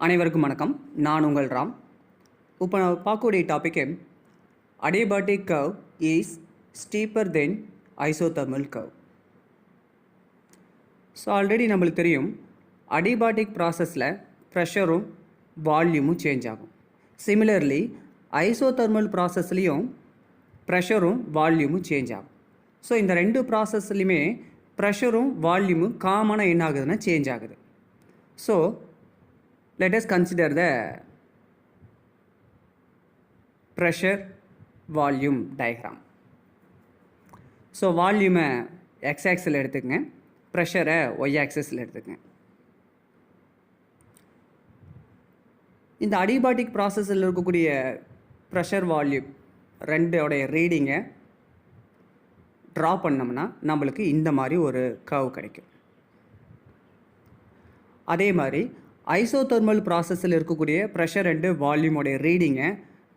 அனைவருக்கும் வணக்கம். நான் உங்கள் ராம். இப்போ நான் பார்க்கக்கூடிய topic adiabatic curve is steeper than isothermal curve. So already நம்மளுக்கு தெரியும், அடியாபாடிக் ப்ராசஸில் ப்ரெஷரும் வால்யூமும் சேஞ்ச் ஆகும். சிமிலர்லி ஐசோதர்மல் ப்ராசஸ்லேயும் ப்ரெஷரும் வால்யூமும் சேஞ்ச் ஆகும். ஸோ இந்த ரெண்டு ப்ராசஸ்லையுமே ப்ரெஷரும் வால்யூமும் காமனாக என்ன ஆகுதுன்னா சேஞ்ச் ஆகுது. So let us consider the pressure volume diagram. So volume x axis எடுத்துக்கங்க, pressure y axis எடுத்துக்கங்க. இந்த அடியாபாடிக் ப்ராசஸில் இருக்கக்கூடிய ப்ரெஷர் வால்யூம் ரெண்டோடைய ரீடிங்கை ட்ரா பண்ணோம்னா நம்மளுக்கு இந்த மாதிரி ஒரு கர்வ் கிடைக்கும். அதே மாதிரி ஐசோதர்மல் ப்ராசஸில் இருக்கக்கூடிய ப்ரெஷர் அண்டு வால்யூமோடைய ரீடிங்கை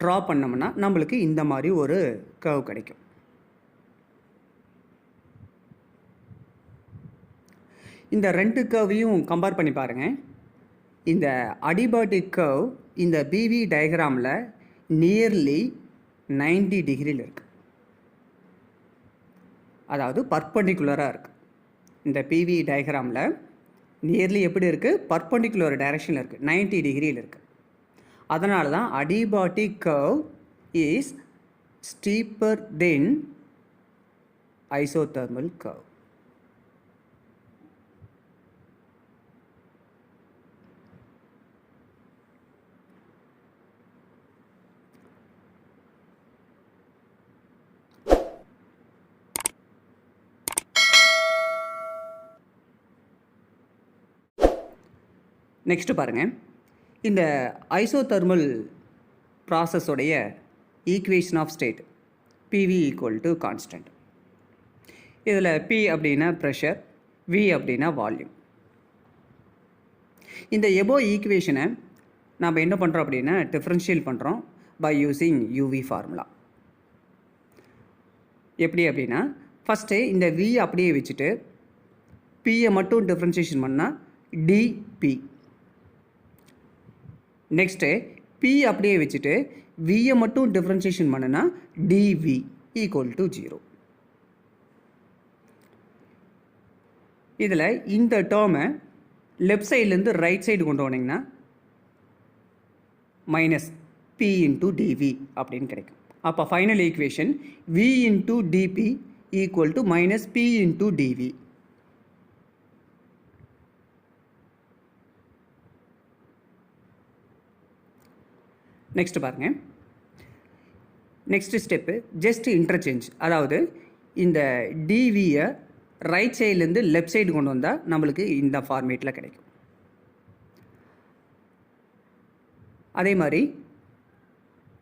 ட்ரா பண்ணோம்னா நம்மளுக்கு இந்த மாதிரி ஒரு கர்வ் கிடைக்கும். இந்த ரெண்டு கர்வையும் கம்பேர் பண்ணி பாருங்கள். இந்த அடியாபாடிக் கர்வ் இந்த பிவி டயக்ராமில் நியர்லி 90 டிகிரியில் இருக்குது. அதாவது பர்பண்டிகுலராக இருக்குது. இந்த பிவி டயக்ராமில் நியர்லி எப்படி இருக்குது, பர்பண்டிகுலர் டைரக்ஷனில் இருக்குது, 90 டிகிரியில் இருக்குது. அதனால தான் adiabatic curve is steeper than isothermal curve. Next பாருங்கள், இந்த ஐசோதர்மல் ப்ராசஸோடைய equation of state PV equal to constant. இதில் பி அப்படின்னா ப்ரெஷர், வி அப்படின்னா வால்யூம். இந்த எபோ ஈக்குவேஷனை நாம் என்ன பண்ணுறோம் அப்படின்னா டிஃப்ரென்ஷியல் பண்ணுறோம் பை யூஸிங் யூவி ஃபார்முலா. எப்படி அப்படின்னா ஃபஸ்ட்டு இந்த வி அப்படியே வச்சுட்டு பியை மட்டும் டிஃப்ரென்ஷியேஷன் பண்ணால் டிபி. நெக்ஸ்ட்டு பி அப்படியே வச்சுட்டு வியை மட்டும் டிஃப்ரென்ஷியேஷன் பண்ணுனா டிவி ஈக்குவல் டு 0. இதில் இந்த டேர்மை லெஃப்ட் சைட்லேருந்து ரைட் சைடு கொண்டு வந்தீங்கன்னா மைனஸ் பி இன்டூ டிவி அப்படின்னு கிடைக்கும். அப்போ final equation V into d P equal to minus P into d V. Next பாருங்கள், நெக்ஸ்ட் ஸ்டெப்பு ஜஸ்ட் இன்டர்சேஞ்ச். அதாவது இந்த டிவியை ரைட் சைட்லேருந்து லெஃப்ட் சைடு கொண்டு வந்தால் நம்மளுக்கு இந்த ஃபார்மேட்டில் கிடைக்கும். அதே மாதிரி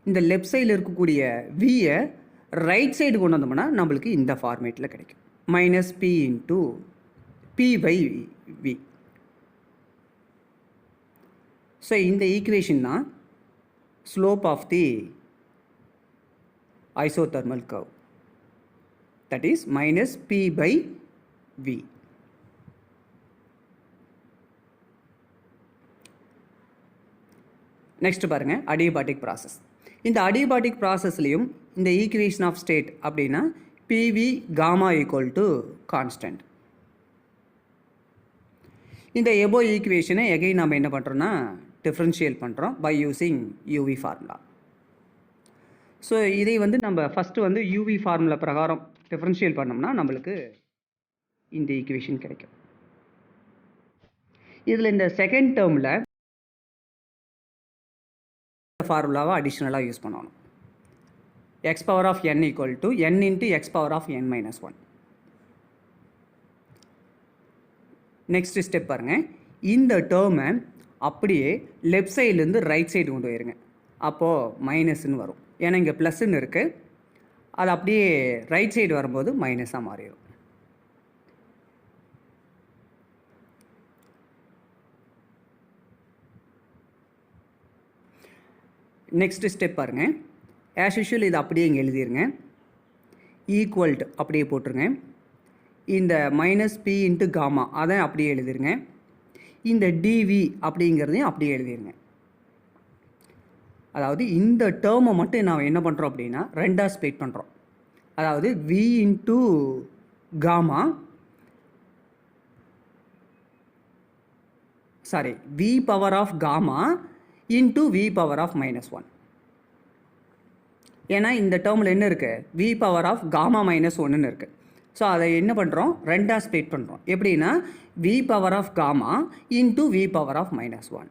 இந்த லெஃப்ட் சைடில் இருக்கக்கூடிய வியை ரைட் சைடு கொண்டு வந்தோம்னா நம்மளுக்கு இந்த ஃபார்மேட்டில் கிடைக்கும், minus P into P by V. So இந்த ஈக்குவேஷன் தான் slope of the isothermal curve, that is minus P by V. Next பாருங்க, அடியாபாடிக் ப்ராசஸ். இந்த அடியாபாடிக் ப்ராசஸ்லையும் இந்த ஈக்குவேஷன் ஆஃப் ஸ்டேட் அப்படின்னா PV gamma equal to constant. இந்த above ஈக்குவேஷனை again நம்ம என்ன பண்ணுறோன்னா டிஃப்ரென்ஷியல் பண்ணுறோம் by using UV formula. So இதை நம்ம ஃபஸ்ட்டு யூவி ஃபார்முலா பிரகாரம் டிஃப்ரென்ஷியல் பண்ணோம்னா நம்மளுக்கு இந்த ஈக்குவேஷன் கிடைக்கும். இதில் இந்த செகண்ட் டேர்மில் ஃபார்முலாவை அடிஷ்னலாக யூஸ் பண்ணணும். X power of n equal to n into x power of n minus 1. Next step பாருங்கள், இந்த டேர்மை அப்படியே லெஃப்ட் சைட்லேருந்து ரைட் சைடு கொண்டு போயிருங்க. அப்போது மைனஸ்ன்னு வரும், ஏன்னா இங்கே ப்ளஸ்ன்னு இருக்குது. அது அப்படியே ரைட் சைடு வரும்போது மைனஸாக மாறிடும். நெக்ஸ்ட் ஸ்டெப் பாருங்கள், ஆஸ் யூஷுவல் இது அப்படியே இங்கே எழுதிருங்க, ஈக்குவல்ட் அப்படியே போட்டுருங்க. இந்த மைனஸ் பி இன்ட்டு காமா அதை அப்படியே எழுதிருங்க. இந்த டிவி அப்படிங்கிறதையும் அப்படியே எழுதிடுங்க. அதாவது இந்த டேர்மை மட்டும் நான் என்ன பண்ணுறோம் அப்படின்னா ரெண்டாக ஸ்ப்ளிட் பண்ணுறோம். அதாவது V into gamma v power of gamma into v power of -1. ஏன்னா இந்த டேர்மில் என்ன இருக்குது, v power of gamma -1ன்னு இருக்குது. ஸோ அதை என்ன பண்ணுறோம், ரெண்டாக ஸ்ப்ளிட் பண்ணுறோம். எப்படின்னா v power of gamma into v power of -1.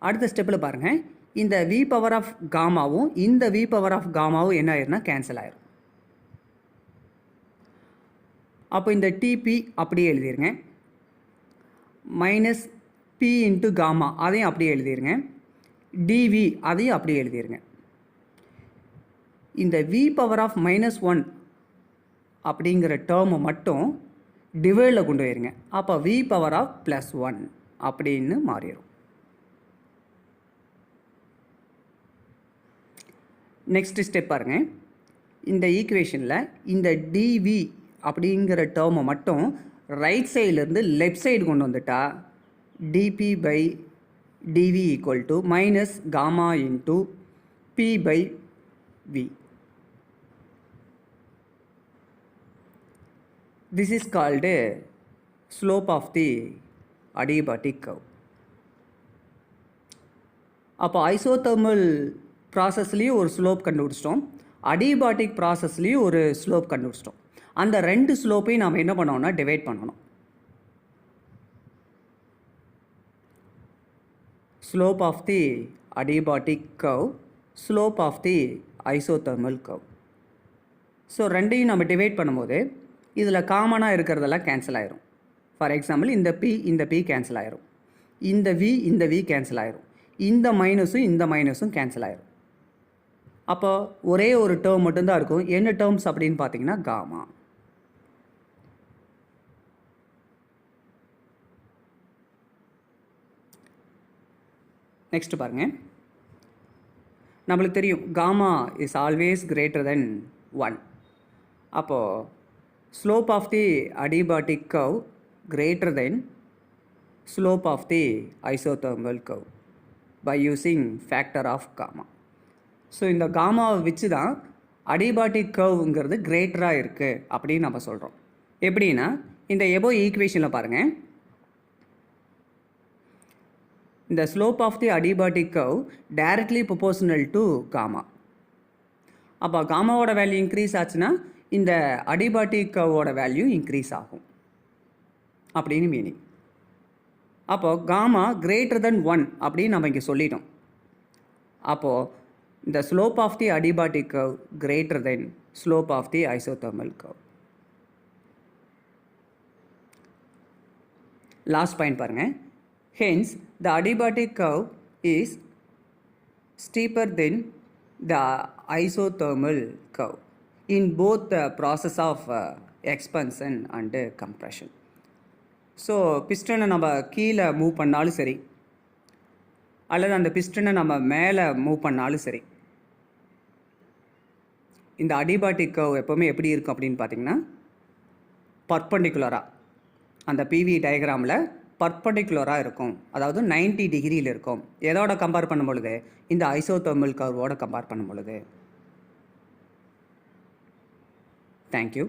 அடுத்த ஸ்டெப்பில் பாருங்கள், இந்த v power of gammaவும் இந்த v power of gammaவும் என்ன ஆயிருன்னா கேன்சல் ஆயிரும். அப்போ இந்த டிபி அப்படியே எழுதிருங்க. மைனஸ் பி இன்ட்டு காமா அதையும் அப்படியே எழுதிருங்க. டிவி அதையும் அப்படியே எழுதிருங்க. இந்த வி பவர் ஆஃப் -1 அப்படிங்கிற டேர்மை மட்டும் டிவைடில் கொண்டு போயிருங்க. அப்போ வி பவர் ஆஃப் +1 அப்படின்னு மாறிடும். நெக்ஸ்ட் ஸ்டெப் பாருங்கள். இந்த ஈக்குவேஷனில் இந்த டிவி அப்படிங்கிற டேர்மை மட்டும் ரைட் சைட்லேருந்து லெஃப்ட் சைடு கொண்டு வந்துட்டா dP by dV equal to minus gamma into P by V. This is called slope of the adiabatic curve. அப்போ ஐசோதெர்மல் ப்ராசஸ்லேயும் ஒரு ஸ்லோப் கண்டுபிடிச்சிட்டோம், அடியபாட்டிக் ப்ராசஸ்லேயும் ஒரு ஸ்லோப் கண்டுபிடிச்சிட்டோம். அந்த ரெண்டு ஸ்லோப்பையும் நாம் என்ன பண்ணோம்னா டிவைட் பண்ணணும். Slope of the adiabatic curve, slope of the isothermal curve. So ரெண்டையும் நம்ம டிவைட் பண்ணும்போது இதில் காமனாக இருக்கிறதெல்லாம் கேன்சல் ஆயிரும். ஃபார் எக்ஸாம்பிள் இந்த பி கேன்சல் ஆயிரும், இந்த வி கேன்சல் ஆயிரும், இந்த மைனஸும் கேன்சல் ஆயிரும். அப்போ ஒரே ஒரு டேர்ம் மட்டும்தான் இருக்கும். என்ன டேர்ம்ஸ் அப்படின்னு பார்த்தீங்கன்னா காமா. நெக்ஸ்ட் பாருங்கள், நம்மளுக்கு தெரியும் gamma is always greater than 1. அப்போது slope of the adiabatic curve greater than slope of the isothermal curve by using factor of gamma. So இந்த காமாவை வச்சு தான் அடியபாட்டிக் கர்வ்ங்கிறது கிரேட்டராக இருக்குது அப்படின்னு நம்ம சொல்கிறோம். எப்படின்னா இந்த எபோ ஈக்குவேஷனில் பாருங்கள், இந்த slope of the adiabatic curve directly proportional to gamma. அப்போ காமாவோட வேல்யூ இன்க்ரீஸ் ஆச்சுன்னா இந்த அடியபாட்டிக் கர்வோட வேல்யூ இன்க்ரீஸ் ஆகும் அப்படின்னு மீனிங். அப்போது காமா கிரேட்டர் தென் 1 அப்படின்னு நம்ம இங்கே சொல்லிட்டோம். அப்போது இந்த slope of the adiabatic curve greater than slope of the isothermal curve. Last point பாருங்கள். Hence, the adiabatic curve is steeper than the isothermal curve in both the process of expansion and compression. So பிஸ்டனை நம்ம கீழே move பண்ணாலும் சரி, அல்லது அந்த பிஸ்டனை நம்ம மேலே மூவ் பண்ணாலும் சரி, இந்த அடியபாட்டிக் கர்வ் எப்போவுமே எப்படி இருக்கும் அப்படின்னு பார்த்தீங்கன்னா பர்பண்டிகுலராக அந்த பிவி டயக்ராமில் பர்பண்டிகுலராக இருக்கும். அதாவது 90 டிகிரியில் இருக்கும். எதோட கம்பேர் பண்ணும் பொழுது, இந்த ஐசோதெர்மல் கர்வோட கம்பேர் பண்ணும் பொழுது. தேங்க்யூ.